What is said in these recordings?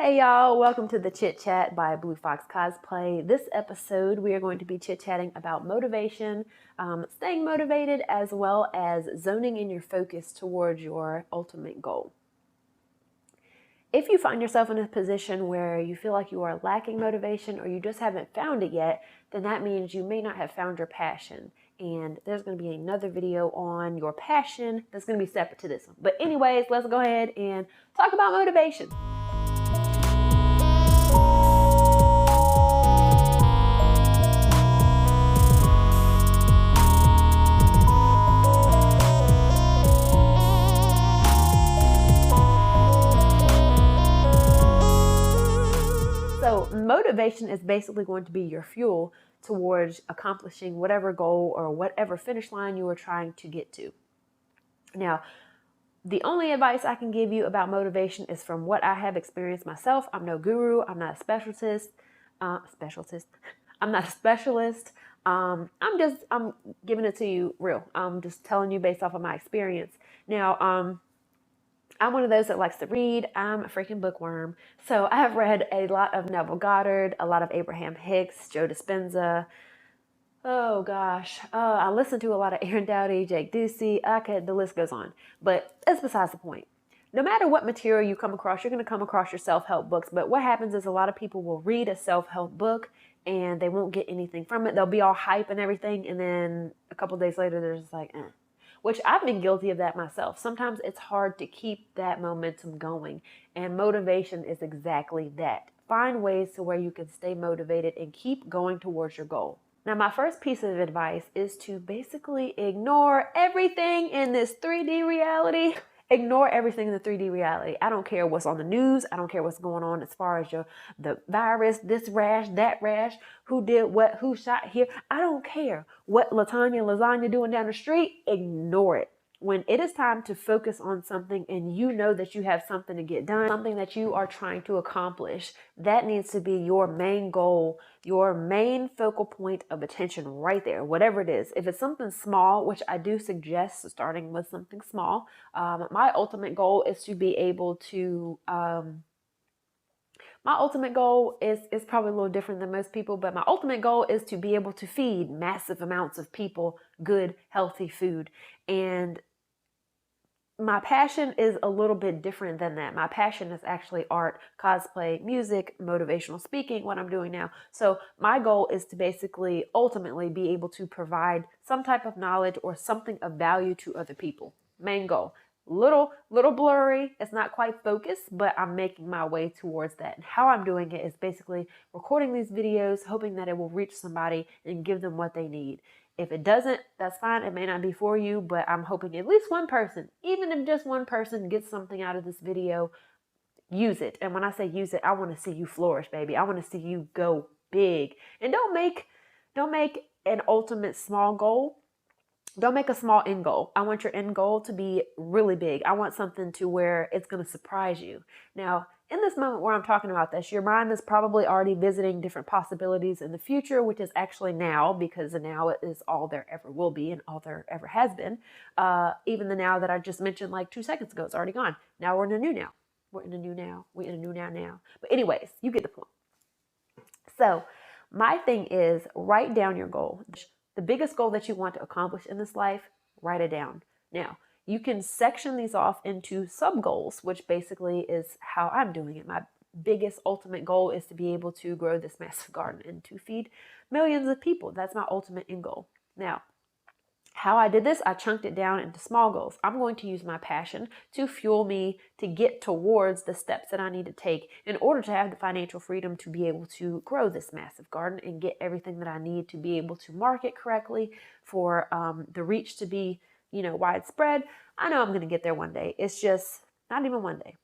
Hey y'all, welcome to the Chit Chat by Blue Fox Cosplay. This episode we are going to be chit-chatting about motivation, staying motivated, as well as zoning in your focus towards your ultimate goal. If you find yourself in a position where you feel like you are lacking motivation or you just haven't found it yet, then that means you may not have found your passion. And there's going to be another video on your passion that's going to be separate to this one. But anyways, let's go ahead and talk about motivation. So motivation is basically going to be your fuel towards accomplishing whatever goal or whatever finish line you are trying to get to. Now, the only advice I can give you about motivation is from what I have experienced myself. I'm no guru. I'm not a specialist. I'm not a specialist. I'm giving it to you real. I'm just telling you based off of my experience. Now, I'm one of those that likes to read. I'm a freaking bookworm. So I have read a lot of Neville Goddard, a lot of Abraham Hicks, Joe Dispenza. Oh gosh. I listen to a lot of Aaron Doughty, Jake Ducey. The list goes on. But that's besides the point. No matter what material you come across, you're going to come across your self-help books. But what happens is a lot of people will read a self-help book and they won't get anything from it. They'll be all hype and everything. And then a couple days later, they're just like, Which I've been guilty of that myself. Sometimes it's hard to keep that momentum going. And motivation is exactly that. Find ways to where you can stay motivated and keep going towards your goal. Now, my first piece of advice is to basically ignore everything in this 3D reality. Ignore everything in the 3D reality. I don't care what's on the news. I don't care what's going on as far as the virus, this rash, that rash, who did what, who shot here. I don't care what Lasagna doing down the street. Ignore it. When it is time to focus on something and you know that you have something to get done, something that you are trying to accomplish, that needs to be your main goal, your main focal point of attention right there, whatever it is. If it's something small, which I do suggest starting with something small, my ultimate goal is to be able to... My ultimate goal is probably a little different than most people, but my ultimate goal is to be able to feed massive amounts of people good, healthy food. And my passion is a little bit different than that. My passion is actually art, cosplay, music, motivational speaking, what I'm doing now. So my goal is to basically ultimately be able to provide some type of knowledge or something of value to other people. Main goal. Little blurry. It's not quite focused, but I'm making my way towards that. And how I'm doing it is basically recording these videos, hoping that it will reach somebody and give them what they need. If it doesn't, that's fine. It may not be for you, but I'm hoping at least one person, even if just one person gets something out of this video, use it. And when I say use it, I want to see you flourish, baby. I want to see you go big. And don't make an ultimate small goal. Don't make a small end goal. I want your end goal to be really big. I want something to where it's going to surprise you. Now, in this moment where I'm talking about this, your mind is probably already visiting different possibilities in the future, which is actually now, because the now is all there ever will be and all there ever has been. Even the now that I just mentioned like 2 seconds ago, it's already gone. Now we're in a new now. We're in a new now. We're in a new now. But anyways, you get the point. So my thing is, write down your goal. The biggest goal that you want to accomplish in this life, write it down. Now, you can section these off into sub-goals, which basically is how I'm doing it. My biggest ultimate goal is to be able to grow this massive garden and to feed millions of people. That's my ultimate end goal. Now, how I did this, I chunked it down into small goals. I'm going to use my passion to fuel me to get towards the steps that I need to take in order to have the financial freedom to be able to grow this massive garden and get everything that I need to be able to market correctly, for the reach to be, widespread. I know I'm going to get there one day. It's just not even one day.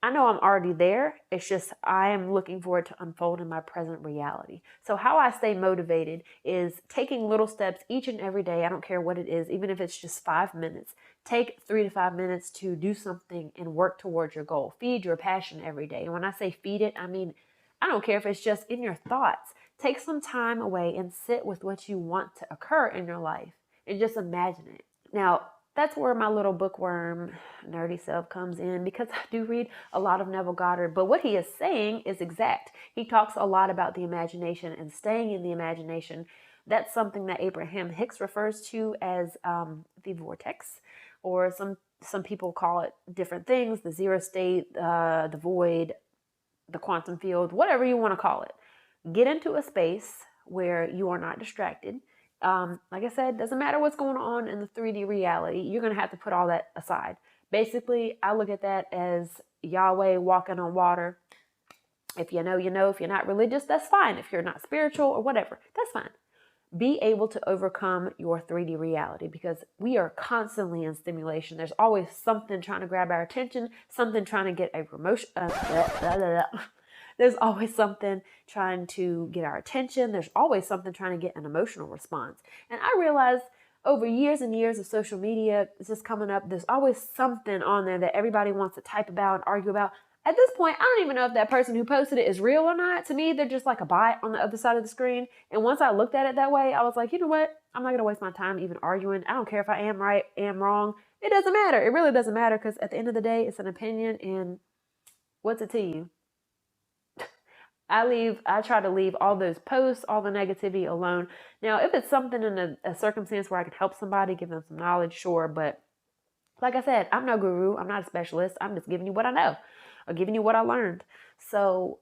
I know I'm already there. It's just I am looking for it to unfold in my present reality. So how I stay motivated is taking little steps each and every day. I don't care what it is, even if it's just 5 minutes. Take 3 to 5 minutes to do something and work towards your goal. Feed your passion every day. And when I say feed it, I mean, I don't care if it's just in your thoughts. Take some time away and sit with what you want to occur in your life and just imagine it. Now, that's where my little bookworm nerdy self comes in, because I do read a lot of Neville Goddard. But what he is saying is exact. He talks a lot about the imagination and staying in the imagination. That's something that Abraham Hicks refers to as the vortex, or some people call it different things: the zero state, the void, the quantum field, whatever you want to call it. Get into a space where you are not distracted. Like I said, doesn't matter what's going on in the 3D reality. You're going to have to put all that aside. Basically, I look at that as Yahweh walking on water. If you know, you know. If you're not religious, that's fine. If you're not spiritual or whatever, that's fine. Be able to overcome your 3D reality, because we are constantly in stimulation. There's always something trying to grab our attention, something trying to get a promotion. There's always something trying to get our attention. There's always something trying to get an emotional response. And I realized over years and years of social media, it's just coming up, there's always something on there that everybody wants to type about and argue about. At this point, I don't even know if that person who posted it is real or not. To me, they're just like a bot on the other side of the screen. And once I looked at it that way, I was like, you know what? I'm not going to waste my time even arguing. I don't care if I am right, am wrong. It doesn't matter. It really doesn't matter, because at the end of the day, it's an opinion. And what's it to you? I try to leave all those posts, all the negativity alone. Now, if it's something in a circumstance where I can help somebody, give them some knowledge, sure. But like I said, I'm no guru. I'm not a specialist. I'm just giving you what I know, or giving you what I learned. So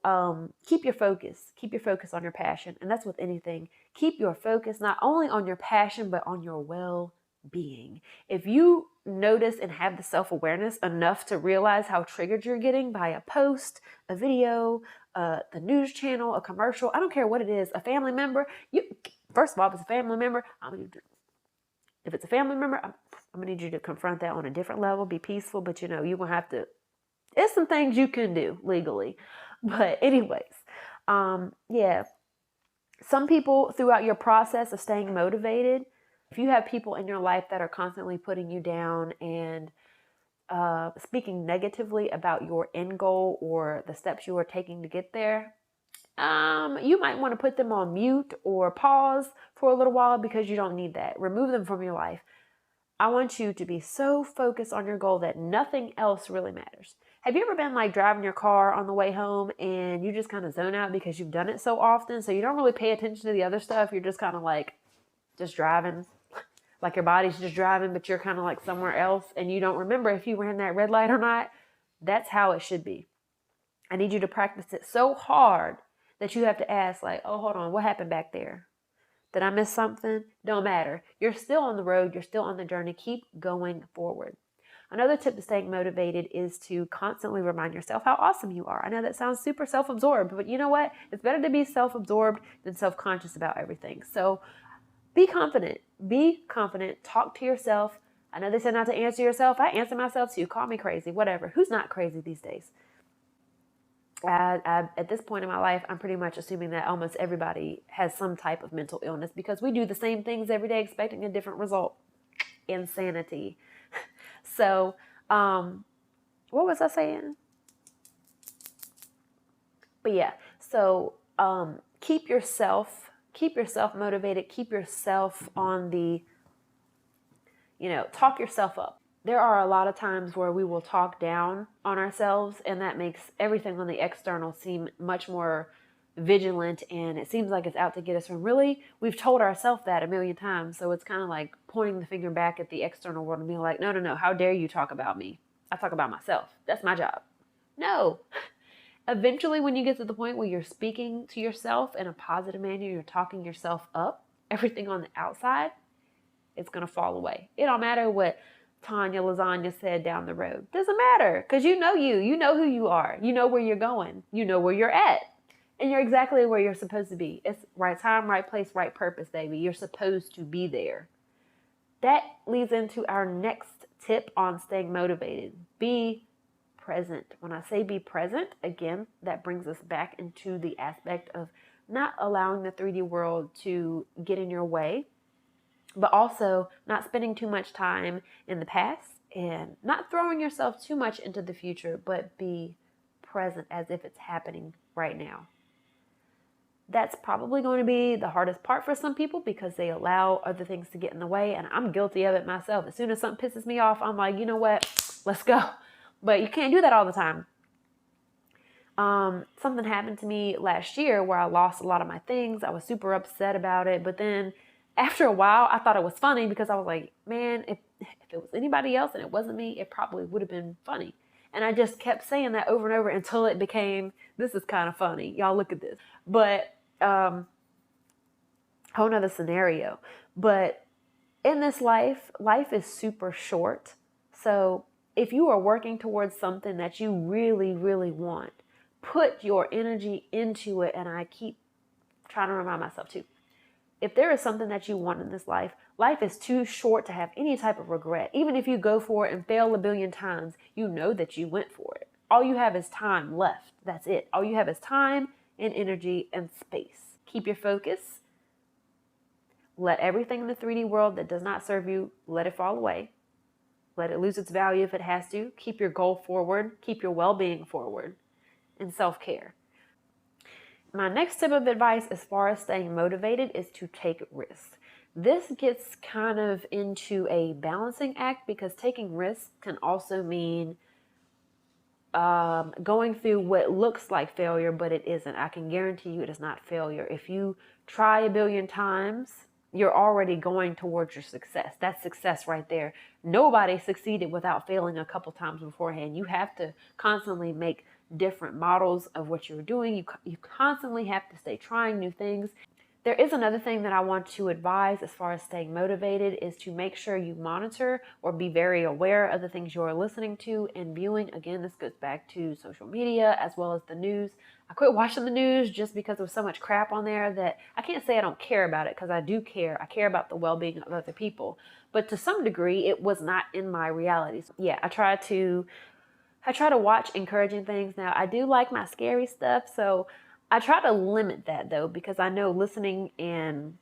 keep your focus. Keep your focus on your passion. And that's with anything. Keep your focus not only on your passion, but on your well-being. If you notice and have the self-awareness enough to realize how triggered you're getting by a post, a video, the news channel, a commercial, I don't care what it is, a family member, first of all, if it's a family member, if it's a family member, I'm going to need you to confront that on a different level, be peaceful, but you're going to have to, there's some things you can do legally. But anyways, yeah, some people throughout your process of staying motivated, if you have people in your life that are constantly putting you down and speaking negatively about your end goal or the steps you are taking to get there, you might want to put them on mute or pause for a little while, because you don't need that. Remove them from your life. I want you to be so focused on your goal that nothing else really matters. Have you ever been like driving your car on the way home and you just kind of zone out because you've done it so often, so you don't really pay attention to the other stuff? You're just kind of like just driving, like your body's just driving, but you're kind of like somewhere else, and you don't remember if you ran that red light or not. That's how it should be. I need you to practice it so hard that you have to ask, like, oh, hold on, what happened back there? Did I miss something? Don't matter. You're still on the road. You're still on the journey. Keep going forward. Another tip to staying motivated is to constantly remind yourself how awesome you are. I know that sounds super self-absorbed, but you know what? It's better to be self-absorbed than self-conscious about everything. So be confident. Be confident. Talk to yourself. I know they said not to answer yourself. I answer myself too. Call me crazy. Whatever. Who's not crazy these days? At this point in my life, I'm pretty much assuming that almost everybody has some type of mental illness, because we do the same things every day expecting a different result. Insanity. So, what was I saying? But yeah, so keep yourself motivated. Keep yourself on the, talk yourself up. There are a lot of times where we will talk down on ourselves, and that makes everything on the external seem much more vigilant, and it seems like it's out to get us, when really we've told ourselves that a million times. So it's kind of like pointing the finger back at the external world and being like, no, how dare you talk about me? I talk about myself. That's my job. No. Eventually, when you get to the point where you're speaking to yourself in a positive manner, you're talking yourself up, everything on the outside, it's going to fall away. It don't matter what Tanya Lasagna said down the road. Doesn't matter, because you know who you are. You know where you're going. You know where you're at. And you're exactly where you're supposed to be. It's right time, right place, right purpose, baby. You're supposed to be there. That leads into our next tip on staying motivated. Be present. When I say be present, again, that brings us back into the aspect of not allowing the 3D world to get in your way, but also not spending too much time in the past and not throwing yourself too much into the future, but be present as if it's happening right now. That's probably going to be the hardest part for some people because they allow other things to get in the way. And I'm guilty of it myself. As soon as something pisses me off, I'm like, you know what? Let's go. But you can't do that all the time. Something happened to me last year where I lost a lot of my things. I was super upset about it. But then after a while, I thought it was funny because I was like, man, if it was anybody else and it wasn't me, it probably would have been funny. And I just kept saying that over and over until it became, this is kind of funny. Y'all look at this. But whole nother scenario. But in this life is super short. So if you are working towards something that you really, really want, put your energy into it. And I keep trying to remind myself too, if there is something that you want in this life is too short to have any type of regret. Even if you go for it and fail a billion times, you know that you went for it. All you have is time left. That's it. All you have is time and energy and space. Keep your focus. Let everything in the 3D world that does not serve you, let it fall away. Let it lose its value if it has to. Keep your goal forward. Keep your well-being forward. And self-care. My next tip of advice as far as staying motivated is to take risks. This gets kind of into a balancing act because taking risks can also mean going through what looks like failure, but it isn't. I can guarantee you it is not failure. If you try a billion times, you're already going towards your success. That's success right there. Nobody succeeded without failing a couple times beforehand. You have to constantly make different models of what you're doing. You constantly have to stay trying new things. There is another thing that I want to advise as far as staying motivated is to make sure you monitor or be very aware of the things you're listening to and viewing. Again, this goes back to social media as well as the news. I quit watching the news just because there was so much crap on there that I can't say I don't care about it because I do care. I care about the well-being of other people. But to some degree, it was not in my reality. So yeah, I try to watch encouraging things. Now, I do like my scary stuff, so I try to limit that though, because I know listening and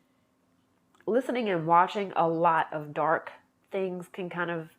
watching a lot of dark things can kind of,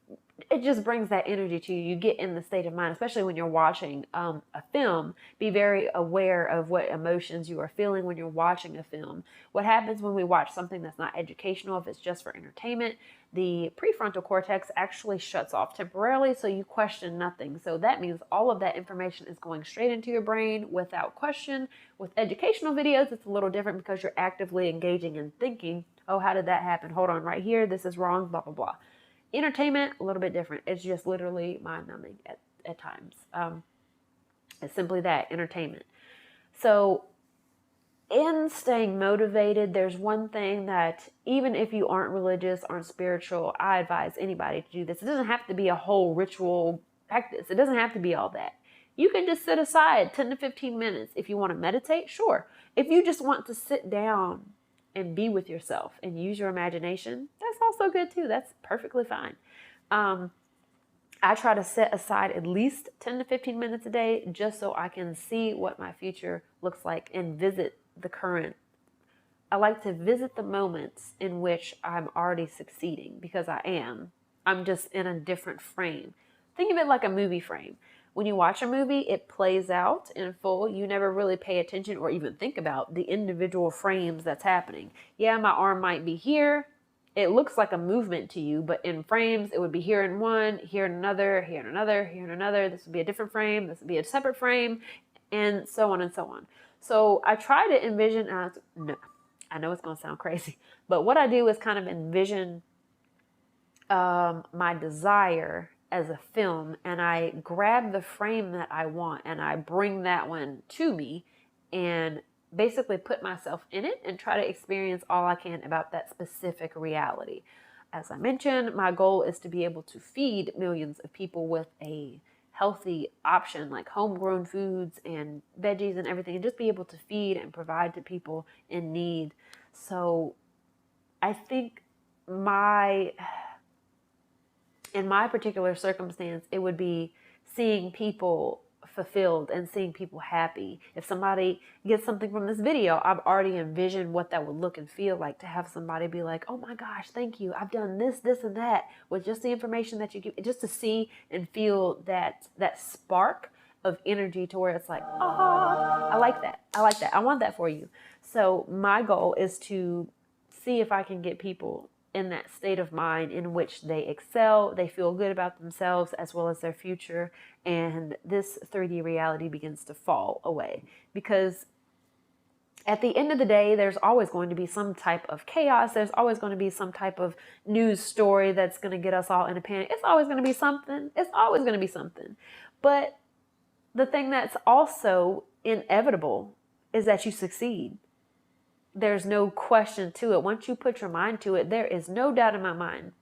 it just brings that energy to you. You get in the state of mind, especially when you're watching a film. Be very aware of what emotions you are feeling when you're watching a film. What happens when we watch something that's not educational, if it's just for entertainment, the prefrontal cortex actually shuts off temporarily, so you question nothing. So that means all of that information is going straight into your brain without question. With educational videos, it's a little different because you're actively engaging and thinking, oh, how did that happen? Hold on, right here, this is wrong, blah, blah, blah. Entertainment, a little bit different. It's just literally mind-numbing at times. It's simply that, entertainment. So in staying motivated, there's one thing that even if you aren't religious, aren't spiritual, I advise anybody to do this. It doesn't have to be a whole ritual practice. It doesn't have to be all that. You can just sit aside 10 to 15 minutes. If you want to meditate, sure. If you just want to sit down and be with yourself and use your imagination, that's also good too. That's perfectly fine. I try to set aside at least 10 to 15 minutes a day just so I can see what my future looks like and visit the current. I like to visit the moments in which I'm already succeeding because I am. I'm just in a different frame. Think of it like a movie frame. When you watch a movie, it plays out in full. You never really pay attention or even think about the individual frames that's happening. Yeah, my arm might be here. It looks like a movement to you, but in frames, it would be here in one, here in another, here in another, here in another. This would be a different frame. This would be a separate frame, and so on and so on. So I try to envision, no, I know it's going to sound crazy, but what I do is kind of envision my desire as a film, and I grab the frame that I want, and I bring that one to me, and basically put myself in it and try to experience all I can about that specific reality. As I mentioned, my goal is to be able to feed millions of people with a healthy option like homegrown foods and veggies and everything, and just be able to feed and provide to people in need. So I think in my particular circumstance, it would be seeing people fulfilled and seeing people happy. If somebody gets something from this video, I've already envisioned what that would look and feel like to have somebody be like, oh my gosh, thank you. I've done this, this, and that with just the information that you give, just to see and feel that spark of energy to where it's like, ah, I like that. I like that. I want that for you. So my goal is to see if I can get people in that state of mind in which they excel, they feel good about themselves as well as their future, and this 3D reality begins to fall away. Because at the end of the day, there's always going to be some type of chaos. There's always going to be some type of news story that's going to get us all in a panic. It's always going to be something. It's always going to be something. But the thing that's also inevitable is that you succeed. There's no question to it. Once you put your mind to it, there is no doubt in my mind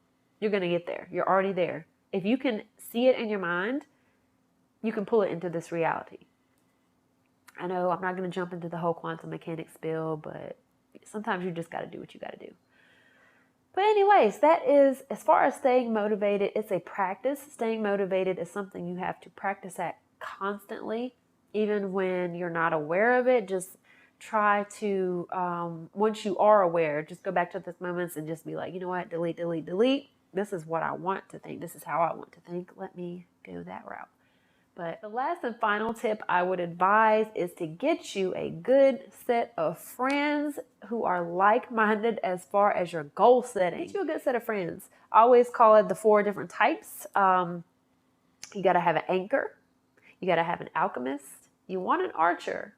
you're going to get there. You're already there. If you can see it in your mind, you can pull it into this reality. I know I'm not going to jump into the whole quantum mechanics spiel, but sometimes you just got to do what you got to do. But anyways, that is, as far as staying motivated, it's a practice. Staying motivated is something you have to practice at constantly, even when you're not aware of it. Just try to, once you are aware, just go back to those moments and just be like, you know what, delete, delete, delete. This is what I want to think. This is how I want to think. Let me go that route. But the last and final tip I would advise is to get you a good set of friends who are like-minded as far as your goal setting. Get you a good set of friends. I always call it the 4 different types. You got to have an anchor. You got to have an alchemist. You want an archer.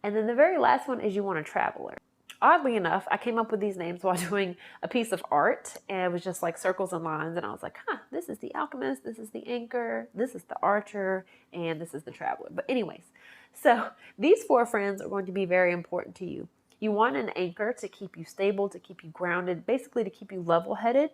And then the very last one is you want a traveler. Oddly enough, I came up with these names while doing a piece of art, and it was just like circles and lines, and I was like, this is the alchemist, this is the anchor, this is the archer, and this is the traveler. But anyways, so these 4 friends are going to be very important to you. You want an anchor to keep you stable, to keep you grounded, basically to keep you level-headed.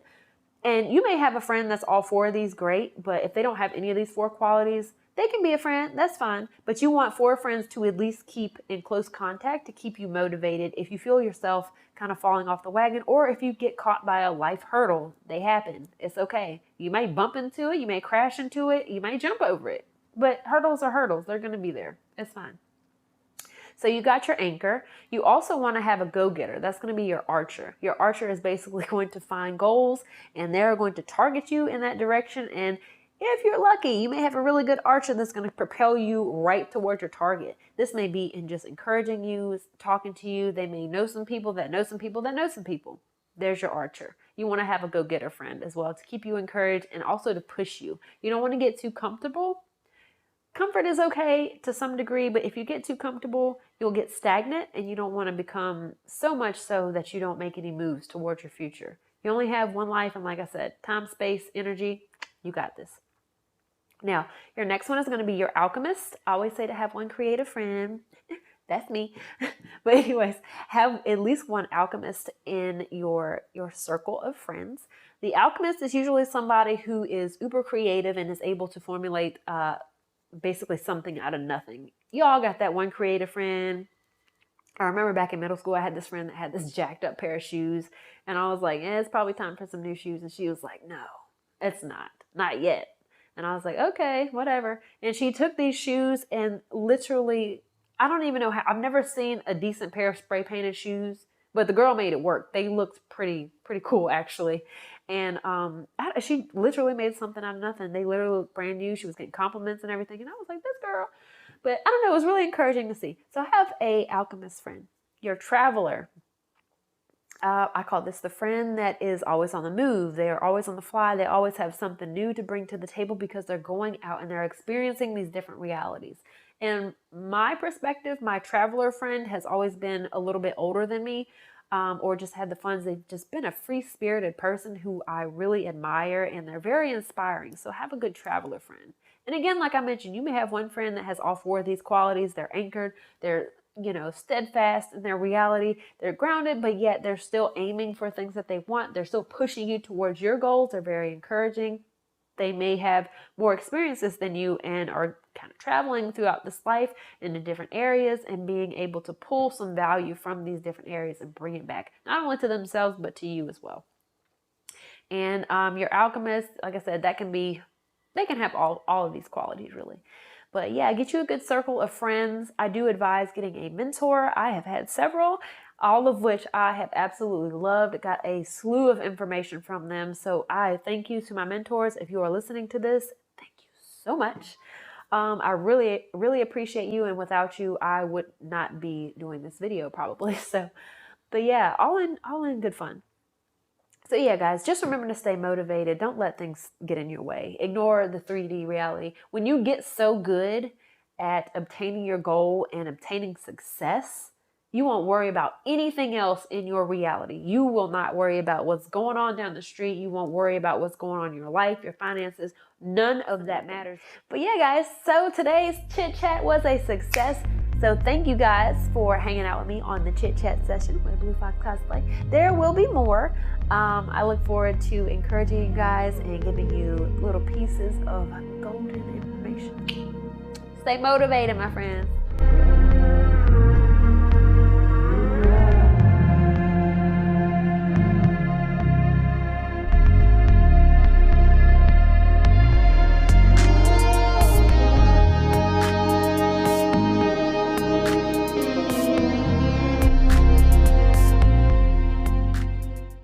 And you may have a friend that's all 4 of these, great, but if they don't have any of these 4 qualities, they can be a friend, that's fine. But you want 4 friends to at least keep in close contact to keep you motivated. If you feel yourself kind of falling off the wagon, or if you get caught by a life hurdle, they happen. It's okay. You may bump into it, you may crash into it, you may jump over it. But hurdles are hurdles. They're going to be there. It's fine. So you got your anchor. You also want to have a go-getter. That's going to be your archer. Your archer is basically going to find goals, and they're going to target you in that direction. And if you're lucky, you may have a really good archer that's going to propel you right towards your target. This may be in just encouraging you, talking to you. They may know some people that know some people that know some people. There's your archer. You want to have a go-getter friend as well to keep you encouraged and also to push you. You don't want to get too comfortable. Comfort is okay to some degree, but if you get too comfortable, you'll get stagnant, and you don't want to become so much so that you don't make any moves towards your future. You only have one life, and like I said, time, space, energy, you got this. Now, your next one is going to be your alchemist. I always say to have one creative friend. That's me. But anyways, have at least one alchemist in your circle of friends. The alchemist is usually somebody who is uber creative and is able to formulate basically something out of nothing. Y'all got that one creative friend. I remember back in middle school, I had this friend that had this jacked up pair of shoes, and I was like, it's probably time for some new shoes. And she was like, no, it's not yet. And I was like, okay, whatever. And she took these shoes and literally, I don't even know how, I've never seen a decent pair of spray painted shoes, but the girl made it work. They looked pretty cool actually. And she literally made something out of nothing. They literally looked brand new. She was getting compliments and everything. And I was like, this girl. But I don't know, it was really encouraging to see. So have a alchemist friend. Your traveler. I call this the friend that is always on the move. They are always on the fly. They always have something new to bring to the table because they're going out and they're experiencing these different realities. In my perspective, my traveler friend has always been a little bit older than me, or just had the funds. They've just been a free-spirited person who I really admire, and they're very inspiring. So have a good traveler friend. And again, like I mentioned, you may have one friend that has all 4 of these qualities. They're anchored. They're steadfast in their reality. They're grounded, but yet they're still aiming for things that they want. They're still pushing you towards your goals. They're very encouraging. They may have more experiences than you and are kind of traveling throughout this life into different areas and being able to pull some value from these different areas and bring it back, not only to themselves, but to you as well. And your alchemist, like I said, they can have all of these qualities really. But yeah, get you a good circle of friends. I do advise getting a mentor. I have had several, all of which I have absolutely loved. Got a slew of information from them. So I thank you to my mentors. If you are listening to this, thank you so much. I really, really appreciate you. And without you, I would not be doing this video probably. So, but yeah, all in good fun. So yeah, guys, just remember to stay motivated. Don't let things get in your way. Ignore the 3D reality. When you get so good at obtaining your goal and obtaining success, you won't worry about anything else in your reality. You will not worry about what's going on down the street. You won't worry about what's going on in your life, your finances. None of that matters. But yeah, guys, so today's chit chat was a success. So thank you guys for hanging out with me on the chit chat session with Blue Fox Cosplay. There will be more. I look forward to encouraging you guys and giving you little pieces of golden information. Stay motivated, my friends.